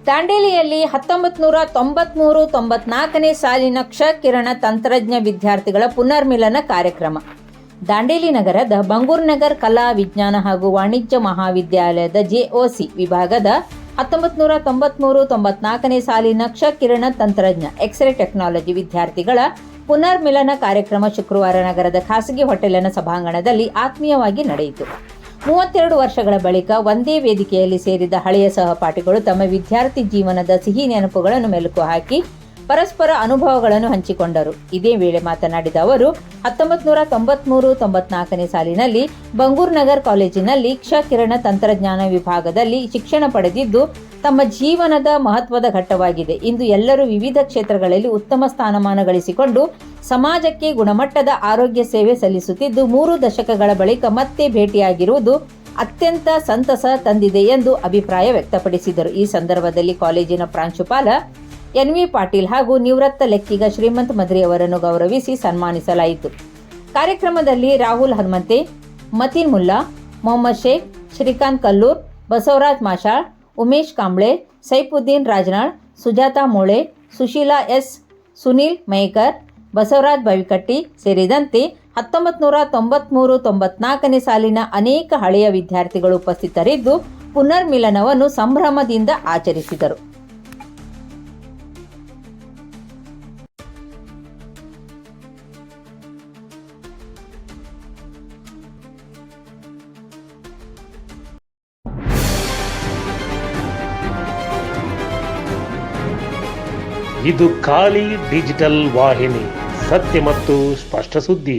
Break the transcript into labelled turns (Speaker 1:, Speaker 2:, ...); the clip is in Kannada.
Speaker 1: ದಾಂಡೇಲಿಯಲ್ಲಿ 1993-94ನೇ ಸಾಲಿನ ಕ್ಷಕಿರಣ ತಂತ್ರಜ್ಞ ವಿದ್ಯಾರ್ಥಿಗಳ ಪುನರ್ಮಿಲನ ಕಾರ್ಯಕ್ರಮ. ದಾಂಡೇಲಿ ನಗರದ ಬಂಗೂರ್ನಗರ್ ಕಲಾ ವಿಜ್ಞಾನ ಹಾಗೂ ವಾಣಿಜ್ಯ ಮಹಾವಿದ್ಯಾಲಯದ JOC ವಿಭಾಗದ 1993-94ನೇ ಸಾಲಿನ ಕ್ಷಕಿರಣ ತಂತ್ರಜ್ಞ ಎಕ್ಸ್ರೇ ಟೆಕ್ನಾಲಜಿ ವಿದ್ಯಾರ್ಥಿಗಳ ಪುನರ್ಮಿಲನ ಕಾರ್ಯಕ್ರಮ ಶುಕ್ರವಾರ ನಗರದ ಖಾಸಗಿ ಹೋಟೆಲಿನ ಸಭಾಂಗಣದಲ್ಲಿ ಆತ್ಮೀಯವಾಗಿ ನಡೆಯಿತು. 32 ವರ್ಷಗಳ ಬಳಿಕ ಒಂದೇ ವೇದಿಕೆಯಲ್ಲಿ ಸೇರಿದ ಹಳೆಯ ಸಹಪಾಠಿಗಳು ತಮ್ಮ ವಿದ್ಯಾರ್ಥಿ ಜೀವನದ ಸಿಹಿ ನೆನಪುಗಳನ್ನು ಮೆಲುಕು ಹಾಕಿ ಪರಸ್ಪರ ಅನುಭವಗಳನ್ನು ಹಂಚಿಕೊಂಡರು. ಇದೇ ವೇಳೆ ಮಾತನಾಡಿದ ಅವರು 1993-94ನೇ ಸಾಲಿನಲ್ಲಿ ಬಂಗೂರ್ನಗರ್ ಕಾಲೇಜಿನಲ್ಲಿ ಕ್ಷಕಿರಣ ತಂತ್ರಜ್ಞಾನ ವಿಭಾಗದಲ್ಲಿ ಶಿಕ್ಷಣ ಪಡೆದಿದ್ದು ತಮ್ಮ ಜೀವನದ ಮಹತ್ವದ ಘಟ್ಟವಾಗಿದೆ. ಇಂದು ಎಲ್ಲರೂ ವಿವಿಧ ಕ್ಷೇತ್ರಗಳಲ್ಲಿ ಉತ್ತಮ ಸ್ಥಾನಮಾನ ಗಳಿಸಿಕೊಂಡು ಸಮಾಜಕ್ಕೆ ಗುಣಮಟ್ಟದ ಆರೋಗ್ಯ ಸೇವೆ ಸಲ್ಲಿಸುತ್ತಿದ್ದು 3 ದಶಕಗಳ ಬಳಿಕ ಮತ್ತೆ ಭೇಟಿಯಾಗಿರುವುದು ಅತ್ಯಂತ ಸಂತಸ ತಂದಿದೆ ಎಂದು ಅಭಿಪ್ರಾಯ ವ್ಯಕ್ತಪಡಿಸಿದರು. ಈ ಸಂದರ್ಭದಲ್ಲಿ ಕಾಲೇಜಿನ ಪ್ರಾಂಶುಪಾಲ NV ಪಾಟೀಲ್ ಹಾಗೂ ನಿವೃತ್ತ ಲೆಕ್ಕಿಗ ಶ್ರೀಮಂತ್ ಮದ್ರಿ ಅವರನ್ನು ಗೌರವಿಸಿ ಸನ್ಮಾನಿಸಲಾಯಿತು. ಕಾರ್ಯಕ್ರಮದಲ್ಲಿ ರಾಹುಲ್ ಹನುಮಂತೆ, ಮತೀನ್ ಮುಲ್ಲಾ, ಮೊಹಮ್ಮದ್ ಶೇಖ್, ಶ್ರೀಕಾಂತ್ ಕಲ್ಲೂರ್, ಬಸವರಾಜ್ ಮಾಷಾಳ್, ಉಮೇಶ್ ಕಾಂಬ್ಳೆ, ಸೈಫುದ್ದೀನ್ ರಾಜನಾಳ್, ಸುಜಾತಾ ಮೋಳೆ, ಸುಶೀಲಾ S, ಸುನೀಲ್ ಮೈಕರ್, ಬಸವರಾಜ್ ಬವಿಕಟ್ಟಿ ಸೇರಿದಂತೆ 1993-94ನೇ ಸಾಲಿನ ಅನೇಕ ಹಳೆಯ ವಿದ್ಯಾರ್ಥಿಗಳು ಉಪಸ್ಥಿತರಿದ್ದು ಪುನರ್ಮಿಲನವನ್ನು ಸಂಭ್ರಮದಿಂದ ಆಚರಿಸಿದರು.
Speaker 2: ಇದು ಖಾಲಿ ಡಿಜಿಟಲ್ ವಾಹಿನಿ, ಸತ್ಯ ಮತ್ತು ಸ್ಪಷ್ಟ ಸುದ್ದಿ.